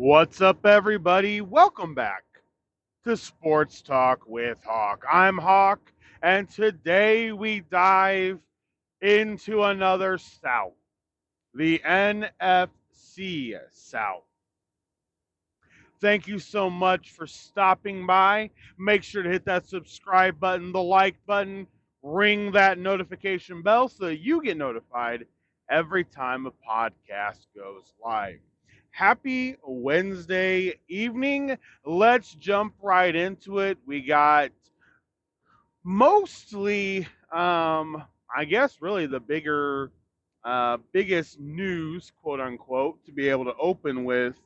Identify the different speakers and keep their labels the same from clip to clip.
Speaker 1: What's up, everybody? Welcome back to Sports Talk with Hawk. I'm Hawk, and today we dive into another South, the NFC South. Thank you so much for stopping by. Make sure to hit that subscribe button, the like button, ring that notification bell so that you get notified every time a podcast goes live. Happy Wednesday evening. Let's jump right into it. We got mostly, I guess, really the biggest news, quote unquote, to be able to open with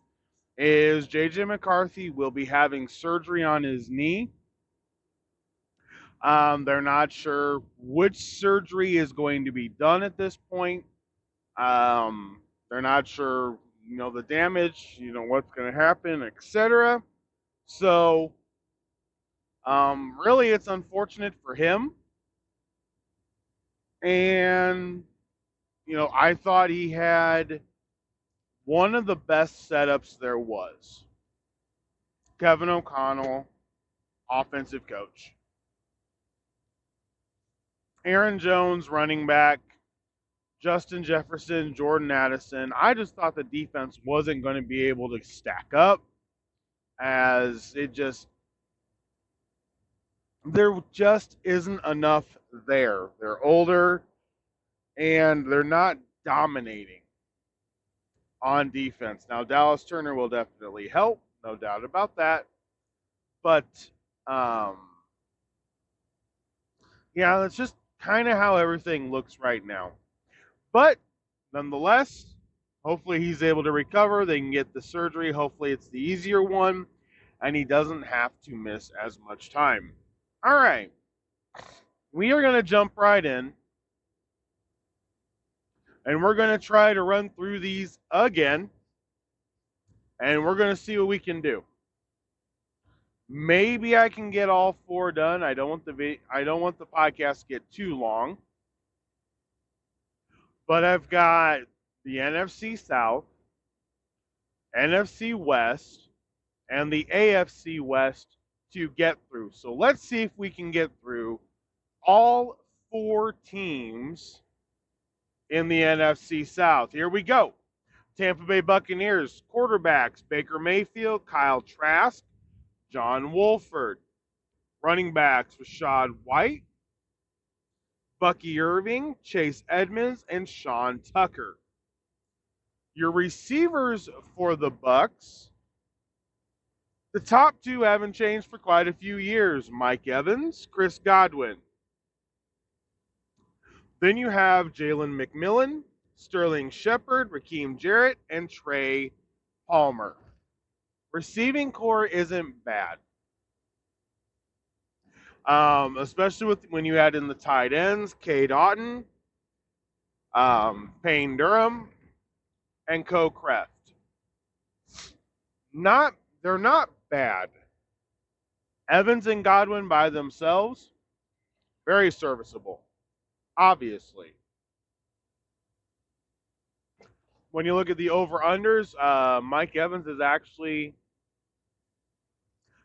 Speaker 1: is JJ McCarthy will be having surgery on his knee. They're not sure which surgery is going to be done at this point. They're not sure, the damage, what's going to happen, etc. So, really, it's unfortunate for him. And, I thought he had one of the best setups there was. Kevin O'Connell, offensive coach. Aaron Jones, running back. Justin Jefferson, Jordan Addison. I just thought the defense wasn't going to be able to stack up as there just isn't enough there. They're older and they're not dominating on defense. Now, Dallas Turner will definitely help, no doubt about that. But, um, yeah, that's just kind of how everything looks right now. But nonetheless, hopefully he's able to recover. They can get the surgery. Hopefully it's the easier one, and he doesn't have to miss as much time. All right. We are going to jump right in, and we're going to try to run through these again, and we're going to see what we can do. Maybe I can get all four done. I don't want the podcast to get too long. But I've got the NFC South, NFC West, and the AFC West to get through. So let's see if we can get through all four teams in the NFC South. Here we go. Tampa Bay Buccaneers, quarterbacks, Baker Mayfield, Kyle Trask, John Wolford. Running backs, Rashad White, Bucky Irving, Chase Edmonds, and Sean Tucker. Your receivers for the Bucs, the top two haven't changed for quite a few years. Mike Evans, Chris Godwin. Then you have Jalen McMillan, Sterling Shepard, Raheem Jarrett, and Trey Palmer. Receiving core isn't bad. Especially when you add in the tight ends, Cade Otton, Payne Durham, and Co Creft. They're not bad. Evans and Godwin by themselves, very serviceable, obviously. When you look at the over-unders, Mike Evans is actually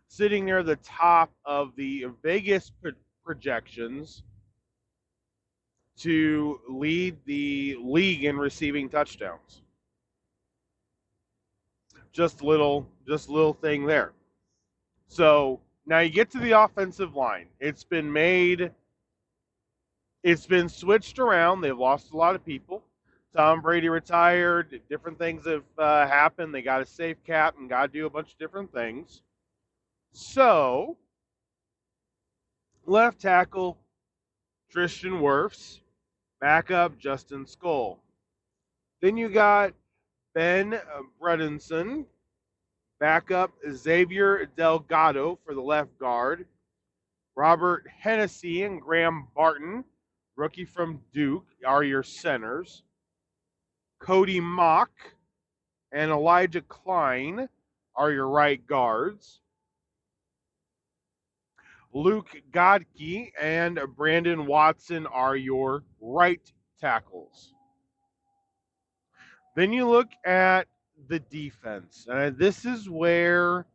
Speaker 1: sitting near the top of the Vegas projections to lead the league in receiving touchdowns. Just a little thing there. So now you get to the offensive line. It's been switched around. They've lost a lot of people. Tom Brady retired. Different things have happened. They got a safe cap and got to do a bunch of different things. So, left tackle, Tristan Wirfs. Backup, Justin Skull. Then you got Ben Bredeson. Backup, Xavier Delgado for the left guard. Robert Hennessy and Graham Barton, rookie from Duke, are your centers. Cody Mock and Elijah Klein are your right guards. Luke Godke and Brandon Watson are your right tackles. Then you look at the defense. And this is where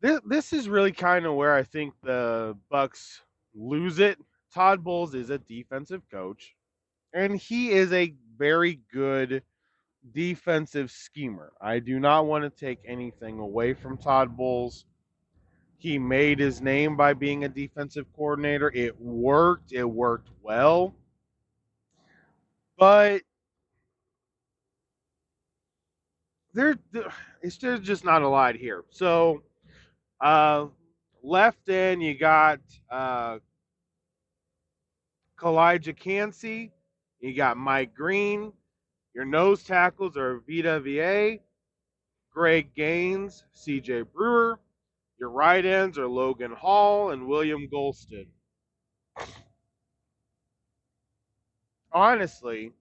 Speaker 1: this is really kind of where I think the Bucks lose it. Todd Bowles is a defensive coach, and he is a very good defensive schemer. I do not want to take anything away from Todd Bowles. He made his name by being a defensive coordinator. It worked. It worked well. But there, it's just not a lot here. So, uh, left end, you got Kalijah Cansey. You got Mike Green. Your nose tackles are Vita VA, Greg Gaines, CJ Brewer. Your right ends are Logan Hall and William Golston. Honestly,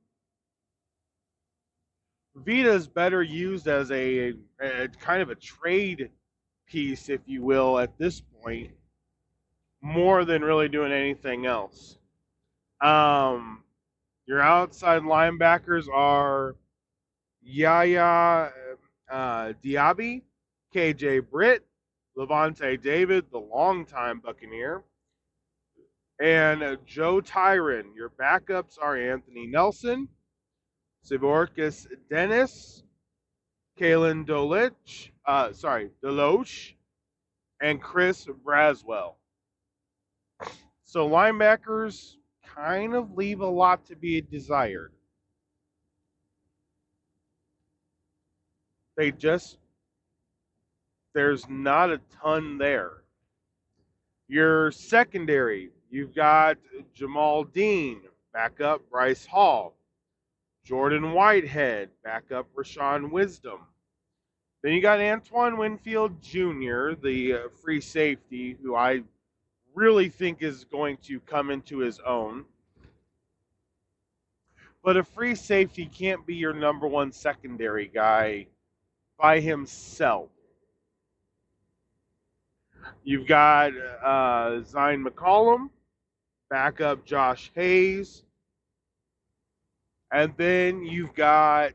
Speaker 1: Vita's better used as a kind of a trade piece, if you will, at this point, more than really doing anything else. Um, your outside linebackers are Yaya Diaby, KJ Britt, Levante David, the longtime Buccaneer, and Joe Tyron. Your backups are Anthony Nelson, Sivorkis Dennis, Kalen Deloche, and Chris Braswell. So linebackers kind of leave a lot to be desired. There's not a ton there. Your secondary, you've got Jamal Dean, backup Bryce Hall, Jordan Whitehead, backup Rashawn Wisdom. Then you got Antoine Winfield Jr., the free safety, who I really think is going to come into his own. But a free safety can't be your number one secondary guy by himself. You've got Zine McCollum, backup Josh Hayes. And then you've got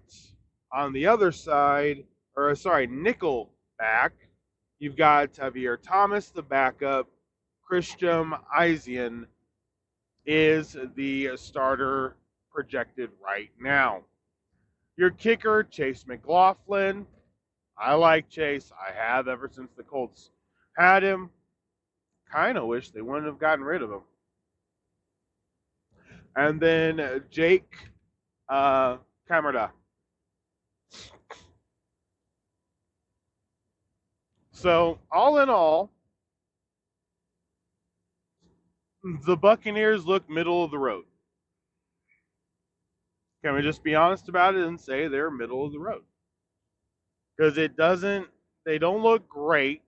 Speaker 1: on the other side, nickel back, you've got Tavier Thomas, the backup. Christian Isian is the starter projected right now. Your kicker, Chase McLaughlin. I like Chase. I have ever since the Colts had him. Kind of wish they wouldn't have gotten rid of him. And then Jake Camarda. So, all in all, the Buccaneers look middle of the road. Can we just be honest about it and say they're middle of the road? Because they don't look great,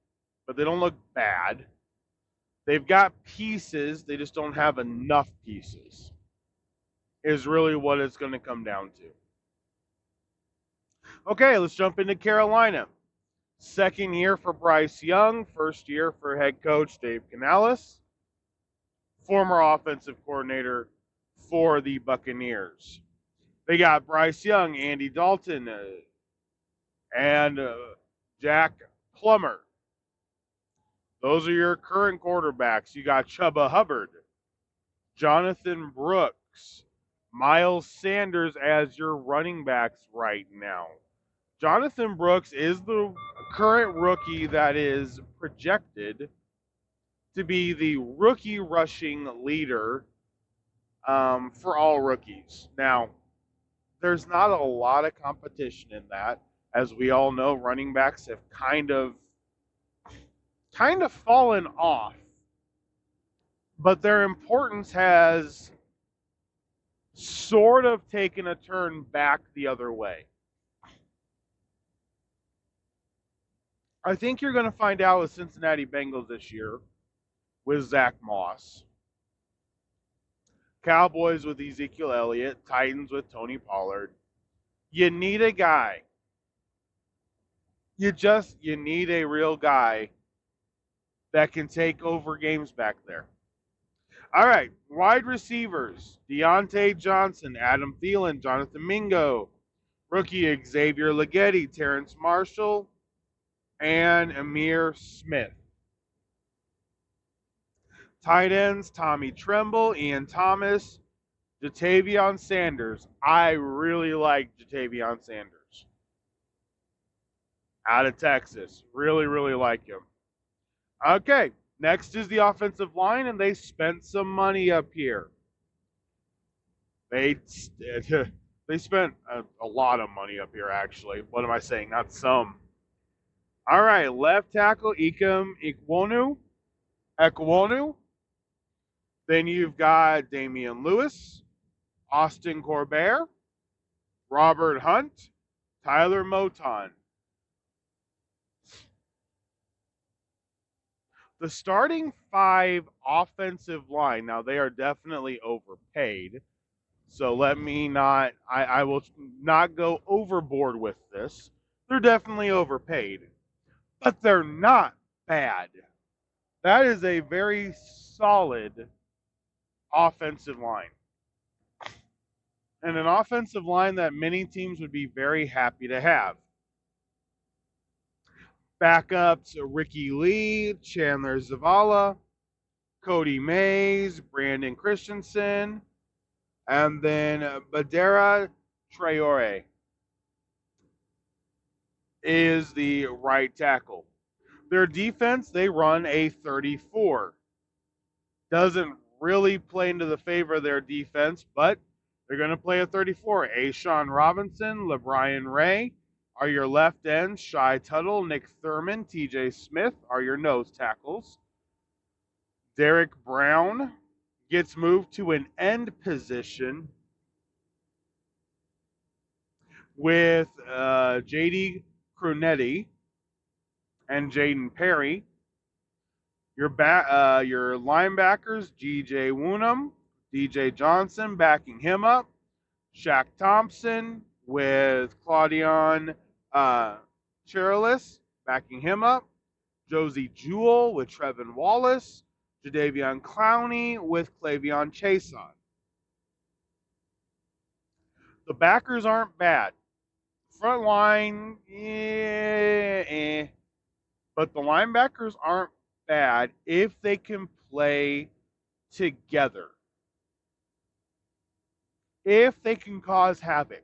Speaker 1: but they don't look bad. They've got pieces, they just don't have enough pieces, is really what it's going to come down to. Okay, let's jump into Carolina. Second year for Bryce Young, first year for head coach Dave Canales, former offensive coordinator for the Buccaneers. They got Bryce Young, Andy Dalton, and Jack Plummer. Those are your current quarterbacks. You got Chuba Hubbard, Jonathan Brooks, Miles Sanders as your running backs right now. Jonathan Brooks is the current rookie that is projected to be the rookie rushing leader for all rookies. Now, there's not a lot of competition in that. As we all know, running backs have kind of fallen off, but their importance has sort of taken a turn back the other way. I think you're going to find out with Cincinnati Bengals this year with Zach Moss, Cowboys with Ezekiel Elliott, Titans with Tony Pollard. You need a guy. You need a real guy that can take over games back there. All right, wide receivers: Deontay Johnson, Adam Thielen, Jonathan Mingo, rookie Xavier Leggetti, Terrence Marshall, and Amir Smith. Tight ends: Tommy Tremble, Ian Thomas, Jatavion Sanders. I really like Jatavion Sanders out of Texas. Really, really like him. Okay, next is the offensive line, and they spent some money up here. They they spent a lot of money up here, actually. What am I saying? Not some. All right, left tackle Ikem Ekwonu. Then you've got Damian Lewis, Austin Corbett, Robert Hunt, Tyler Moton. The starting five offensive line, now they are definitely overpaid. So let me not, I will not go overboard with this. They're definitely overpaid, but they're not bad. That is a very solid offensive line. And an offensive line that many teams would be very happy to have. Backups: Ricky Lee, Chandler Zavala, Cody Mays, Brandon Christensen, and then Badera Traore is the right tackle. Their defense, they run a 34. Doesn't really play into the favor of their defense, but they're going to play a 34. Ashawn Robinson, LeBrian Ray are your left ends. Shy Tuttle, Nick Thurman, TJ Smith are your nose tackles. Derek Brown gets moved to an end position with J.D. Crunetti and Jaden Perry. Your linebackers: G.J. Woonham, D.J. Johnson backing him up, Shaq Thompson with Claudion Chirilis backing him up, Josie Jewell with Trevin Wallace, Jadeveon Clowney with Clavion Chason. The backers aren't bad. Front line, but the linebackers aren't bad if they can play together. If they can cause havoc.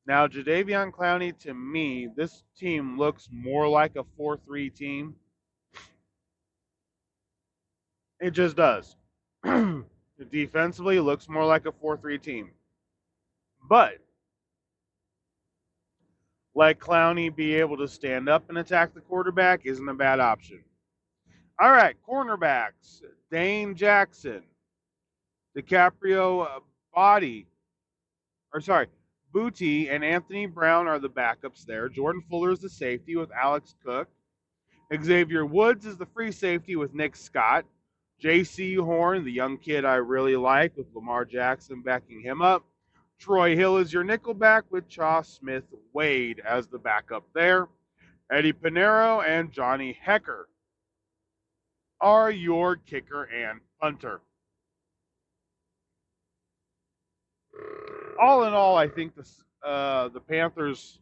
Speaker 1: Now, Jadeveon Clowney, to me, this team looks more like a 4-3 team. It just does. Defensively, it looks more like a 4-3 team. But let Clowney be able to stand up and attack the quarterback isn't a bad option. All right, cornerbacks: Dane Jackson, DiCaprio Booty and Anthony Brown are the backups there. Jordan Fuller is the safety with Alex Cook. Xavier Woods is the free safety with Nick Scott. J.C. Horn, the young kid I really like, with Lamar Jackson backing him up. Troy Hill is your nickelback with Cha Smith Wade as the backup there. Eddie Pinero and Johnny Hecker are your kicker and punter. All in all, I think the Panthers,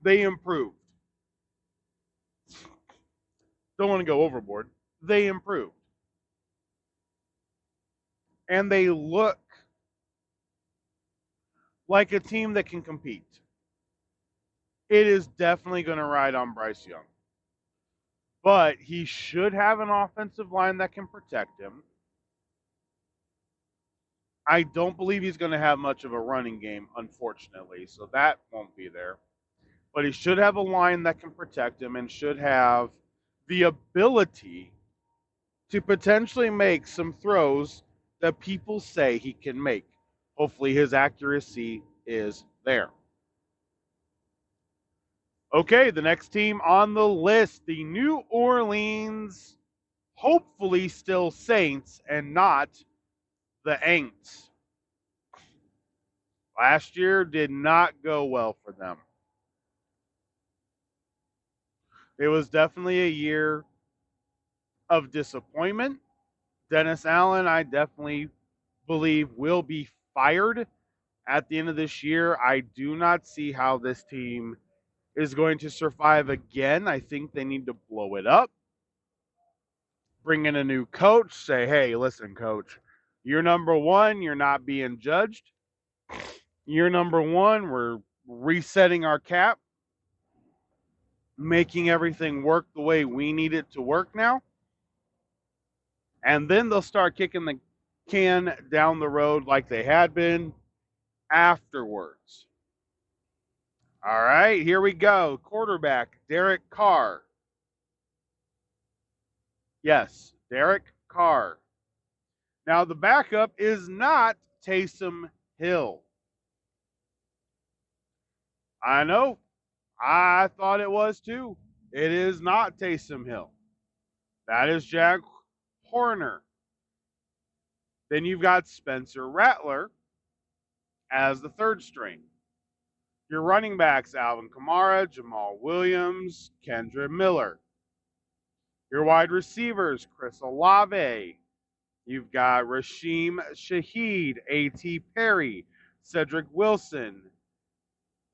Speaker 1: they improved. Don't want to go overboard. They improved. And they look like a team that can compete. It is definitely going to ride on Bryce Young. But he should have an offensive line that can protect him. I don't believe he's going to have much of a running game, unfortunately, so that won't be there. But he should have a line that can protect him and should have the ability to potentially make some throws that people say he can make. Hopefully his accuracy is there. Okay, the next team on the list, the New Orleans, hopefully still Saints and not the Aints. Last year did not go well for them. It was definitely a year of disappointment. Dennis Allen, I definitely believe, will be fired at the end of this year. I do not see how this team is going to survive again. I think they need to blow it up, bring in a new coach, say, hey, listen, coach, you're number one, you're not being judged. You're number one, we're resetting our cap, making everything work the way we need it to work now. And then they'll start kicking the can down the road like they had been afterwards. All right, here we go. Quarterback, Derek Carr. Yes, Derek Carr. Now, the backup is not Taysom Hill. I know. I thought it was too. It is not Taysom Hill. That is Jack Horner. Then you've got Spencer Rattler as the third string. Your running backs, Alvin Kamara, Jamal Williams, Kendra Miller. Your wide receivers, Chris Olave. You've got Rasheem Shaheed, A.T. Perry, Cedric Wilson.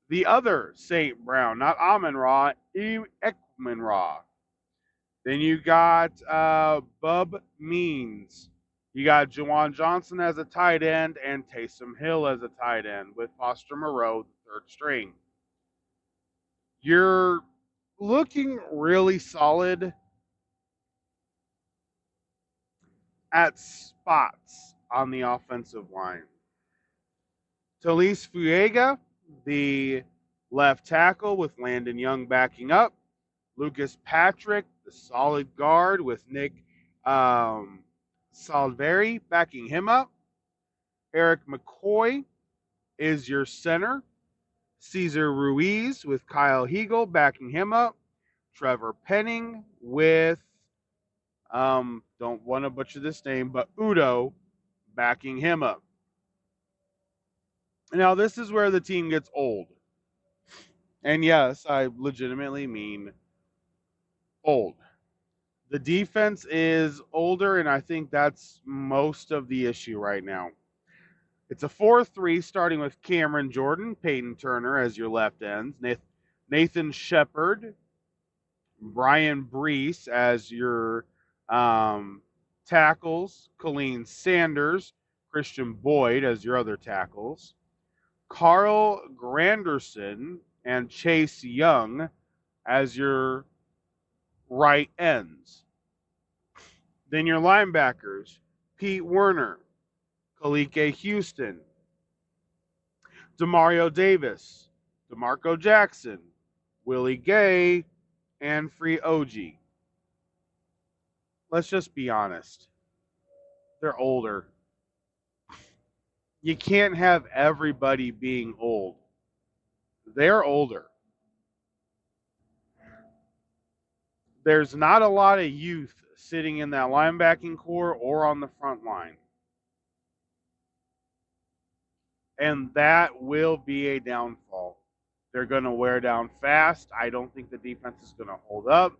Speaker 1: The other St. Brown, not Amon Ra, Ekman Ra. Then you got Bub Means. You got Juwan Johnson as a tight end and Taysom Hill as a tight end with Foster Moreau, the third string. You're looking really solid at spots on the offensive line. Talise Fuega, the left tackle with Landon Young backing up. Lucas Patrick, the solid guard with Nick Salveri backing him up. Eric McCoy is your center. Cesar Ruiz with Kyle Hegel backing him up. Trevor Penning with, don't want to butcher this name, but Udo backing him up. Now, this is where the team gets old. And yes, I legitimately mean old. The defense is older, and I think that's most of the issue right now. It's a 4-3 starting with Cameron Jordan, Peyton Turner as your left ends, Nathan Shepard, Brian Brees as your tackles, Colleen Sanders, Christian Boyd as your other tackles, Carl Granderson and Chase Young as your right ends. Then your linebackers, Pete Werner, Kalike Houston, Demario Davis, DeMarco Jackson, Willie Gay, and Free OG. Let's just be honest. They're older. You can't have everybody being old. They're older. There's not a lot of youth sitting in that linebacking core or on the front line. And that will be a downfall. They're going to wear down fast. I don't think the defense is going to hold up.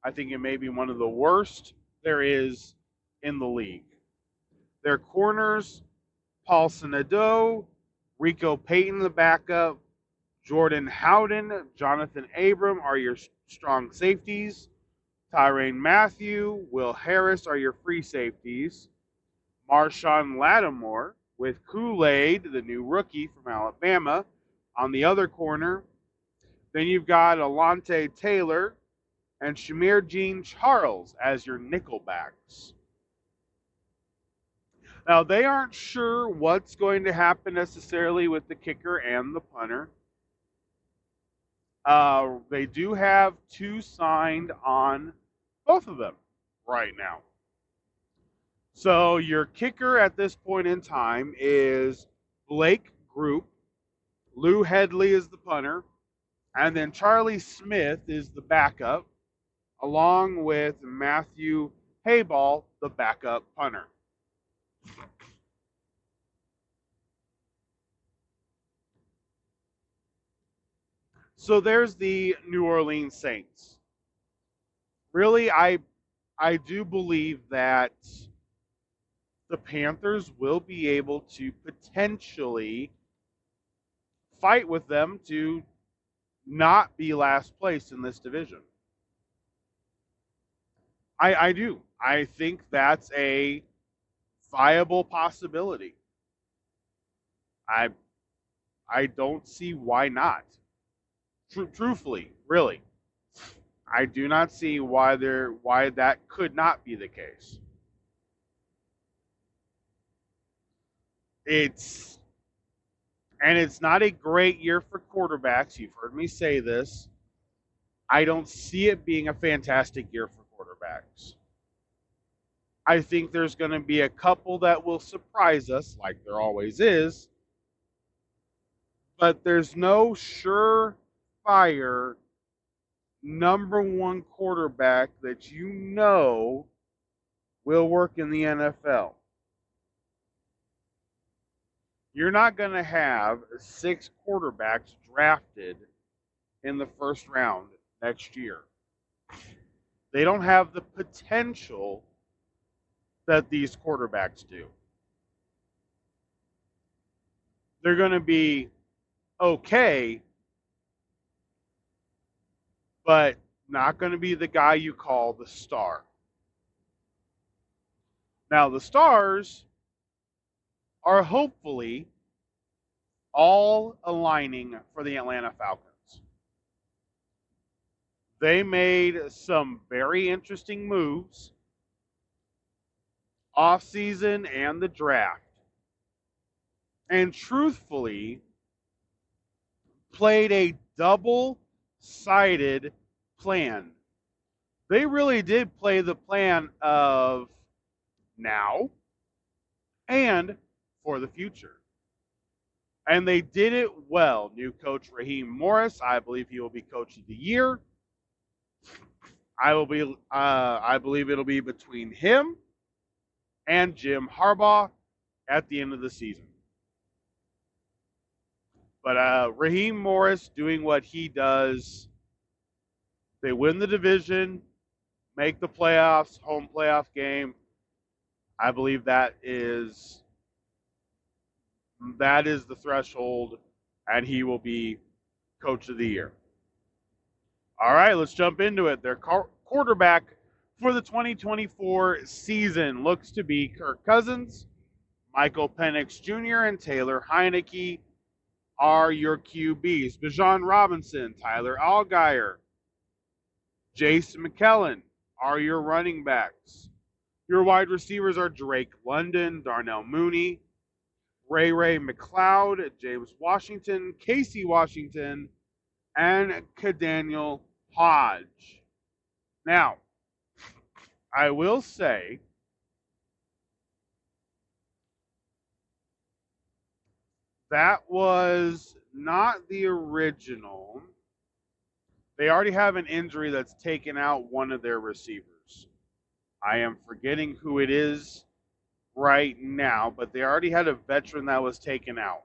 Speaker 1: I think it may be one of the worst there is in the league. Their corners, Paul Senado, Rico Payton, the backup, Jordan Howden, Jonathan Abram are your strong safeties. Tyrann Mathieu, Will Harris are your free safeties. Marshawn Lattimore with Kool-Aid, the new rookie from Alabama, on the other corner. Then you've got Alontae Taylor and Shamir Jean-Charles as your nickelbacks. Now, they aren't sure what's going to happen necessarily with the kicker and the punter. They do have two signed on both of them right now. So your kicker at this point in time is Blake Group. Lou Headley is the punter. And then Charlie Smith is the backup, along with Matthew Hayball, the backup punter. So there's the New Orleans Saints. Really, I I do believe that the Panthers will be able to potentially fight with them to not be last place in this division. I do. I think that's a viable possibility. I I don't see why not. Truthfully, really, I do not see why that could not be the case. It's it's not a great year for quarterbacks. You've heard me say this. I don't see it being a fantastic year for quarterbacks. I think there's going to be a couple that will surprise us, like there always is, but there's no surefire number one quarterback that you know will work in the NFL. You're not going to have 6 quarterbacks drafted in the first round next year. They don't have the potential that these quarterbacks do. They're going to be okay, but not going to be the guy you call the star. Now, the stars are hopefully all aligning for the Atlanta Falcons. They made some very interesting moves off-season and the draft. And truthfully, played a double-sided plan. They really did play the plan of now and for the future. And they did it well. New coach Raheem Morris, I believe he will be coach of the year. I believe it'll be between him and Jim Harbaugh at the end of the season. But Raheem Morris doing what he does, they win the division, make the playoffs, home playoff game. I believe that is the threshold, and he will be coach of the year. All right, let's jump into it. Their quarterback for the 2024 season looks to be Kirk Cousins. Michael Penix Jr. and Taylor Heineke are your QBs. Bijan Robinson, Tyler Allgeier, Jason McKellen are your running backs. Your wide receivers are Drake London, Darnell Mooney, Ray McLeod, James Washington, Casey Washington, and Kadaniel Hodge. Now, I will say that was not the original. They already have an injury that's taken out one of their receivers. I am forgetting who it is right now, but they already had a veteran that was taken out.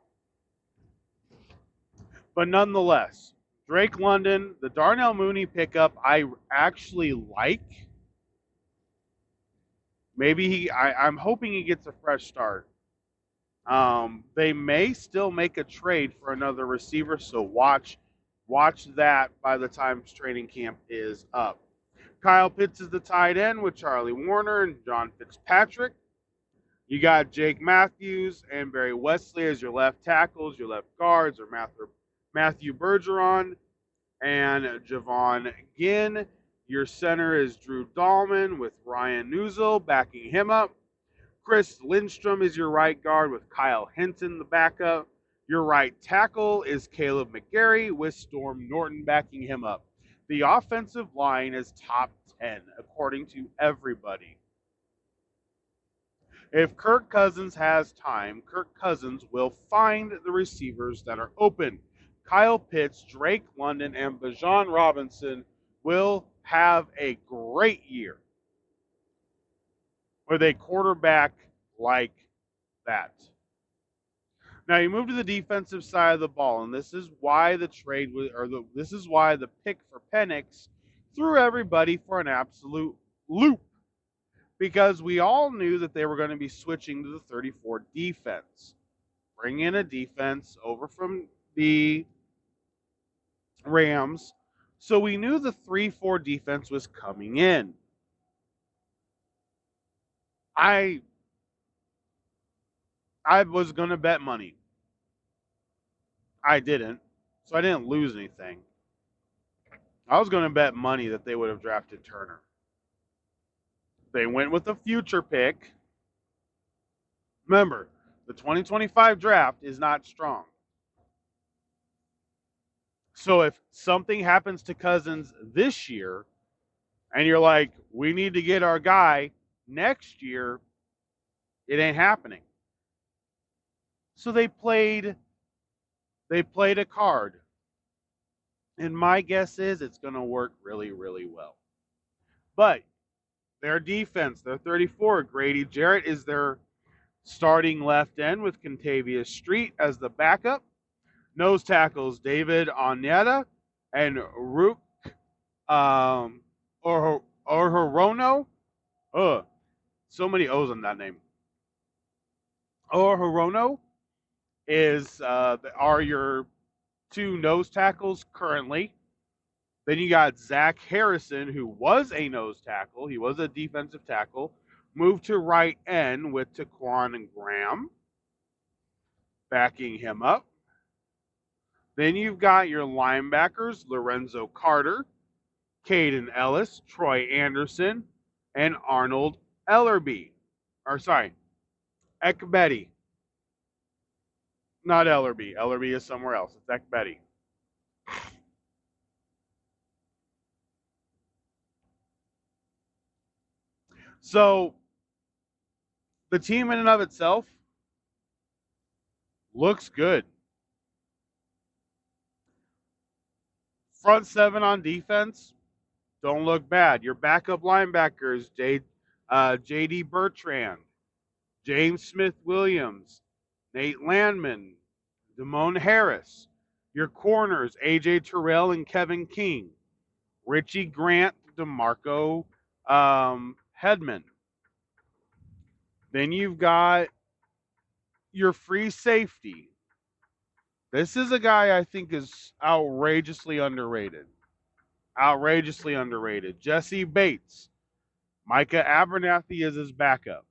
Speaker 1: But nonetheless, Drake London, the Darnell Mooney pickup, I actually like. Maybe I'm hoping he gets a fresh start. They may still make a trade for another receiver, so watch that by the time training camp is up. Kyle Pitts is the tight end with Charlie Warner and John Fitzpatrick. You got Jake Matthews and Barry Wesley as your left tackles. Your left guards are Matthew Bergeron and Javon Ginn. Your center is Drew Dahlman with Ryan Newsel backing him up. Chris Lindstrom is your right guard with Kyle Hinton, the backup. Your right tackle is Caleb McGarry with Storm Norton backing him up. The offensive line is top 10, according to everybody. If Kirk Cousins has time, Kirk Cousins will find the receivers that are open. Kyle Pitts, Drake London, and Bijan Robinson will have a great year with a quarterback like that. Now you move to the defensive side of the ball, and this is why the pick for Penix threw everybody for an absolute loop. because we all knew that they were going to be switching to the 34 defense. Bring in a defense over from the Rams. So we knew the 3-4 defense was coming in. I was going to bet money. I didn't. So I didn't lose anything. I was going to bet money that they would have drafted Turner. They went with a future pick. Remember, the 2025 draft is not strong. So if something happens to Cousins this year, and you're like, we need to get our guy next year, it ain't happening. So they played a card. And my guess is it's going to work really, really well. But their defense, their 34, Grady Jarrett is their starting left end with Contavious Street as the backup. Nose tackles, David Onyeta and Rook Orhorono. So many O's in that name. Orhorono are your two nose tackles currently. Then you got Zach Harrison, who was a nose tackle. He was a defensive tackle. Moved to right end with Taquan Graham backing him up. Then you've got your linebackers, Lorenzo Carter, Caden Ellis, Troy Anderson, and Arnold Ekbeti. Ekbeti. Not Ellerby. Ellerby is somewhere else. It's Ekbeti. So the team in and of itself looks good. Front seven on defense don't look bad. Your backup linebackers, J.D. Bertrand, James Smith-Williams, Nate Landman, Damone Harris. Your corners, A.J. Terrell and Kevin King. Richie Grant, DeMarco Hedman. Then you've got your free safety. This is a guy I think is outrageously underrated. Jesse Bates. Micah Abernathy is his backup.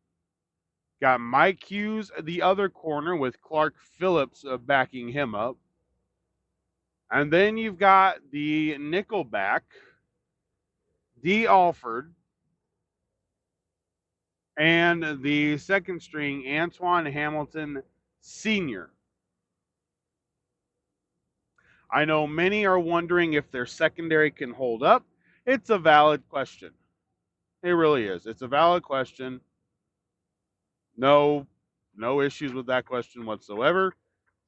Speaker 1: Got Mike Hughes, the other corner, with Clark Phillips backing him up. And then you've got the nickelback, D. Alford, and the second string, Antoine Hamilton Sr. I know many are wondering if their secondary can hold up. It's a valid question. It really is. It's a valid question. No issues with that question whatsoever.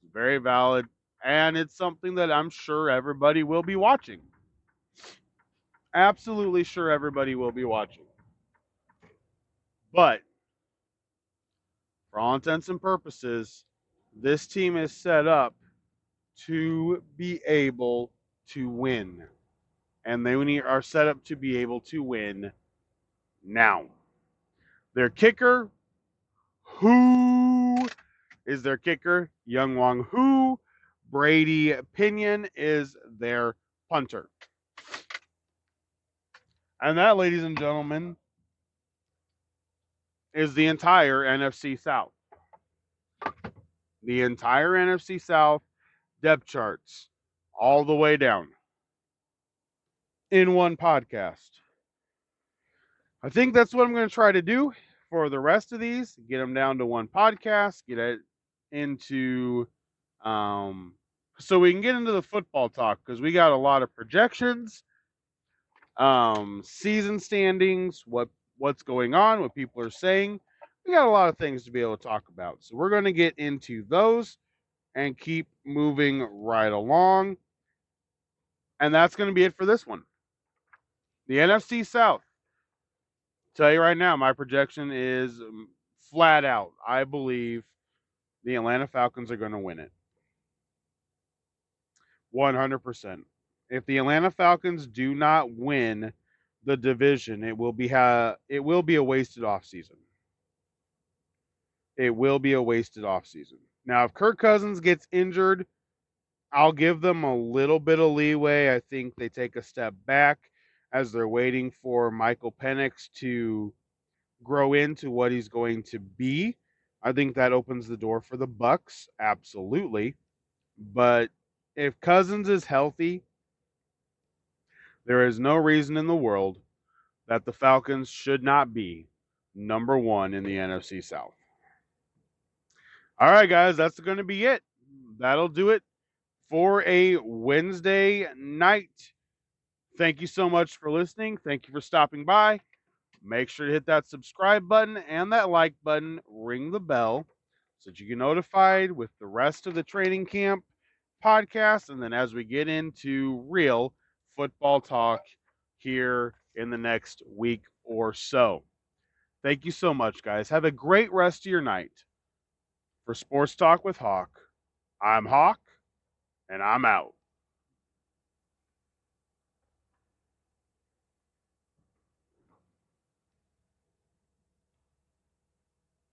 Speaker 1: It's very valid. And it's something that I'm sure everybody will be watching. Absolutely sure everybody will be watching. But for all intents and purposes, this team is set up to be able to win. And they are set up to be able to win now. Their kicker, who is their kicker? Youngwon Hu. Brady Pinion is their punter. And that, ladies and gentlemen, is the entire NFC South. The entire NFC South depth charts, all the way down, in one podcast. I think that's what I'm going to try to do for the rest of these. Get them down to one podcast, get it into, so we can get into the football talk, because we got a lot of projections, season standings, what's going on, what people are saying. We got a lot of things to be able to talk about. So we're going to get into those and keep moving right along. And that's going to be it for this one. The NFC South. Tell you right now, my projection is flat out. I believe the Atlanta Falcons are going to win it. 100%. If the Atlanta Falcons do not win
Speaker 2: the division, it will be a wasted offseason. It will be a wasted offseason. Now, if Kirk Cousins gets injured, I'll give them a little bit of leeway. I think they take a step back as they're waiting for Michael Penix to grow into what he's going to be. I think that opens the door for the Bucks, absolutely. But if Cousins is healthy, there is no reason in the world that the Falcons should not be number 1 in the NFC South. All right, guys, that's going to be it. That'll do it for a Wednesday night. Thank you so much for listening. Thank you for stopping by. Make sure to hit that subscribe button and that like button. Ring the bell so that you get notified with the rest of the training camp podcast. And then as we get into real football talk here in the next week or so. Thank you so much, guys. Have a great rest of your night. For Sports Talk with Hawk, I'm Hawk, and I'm out.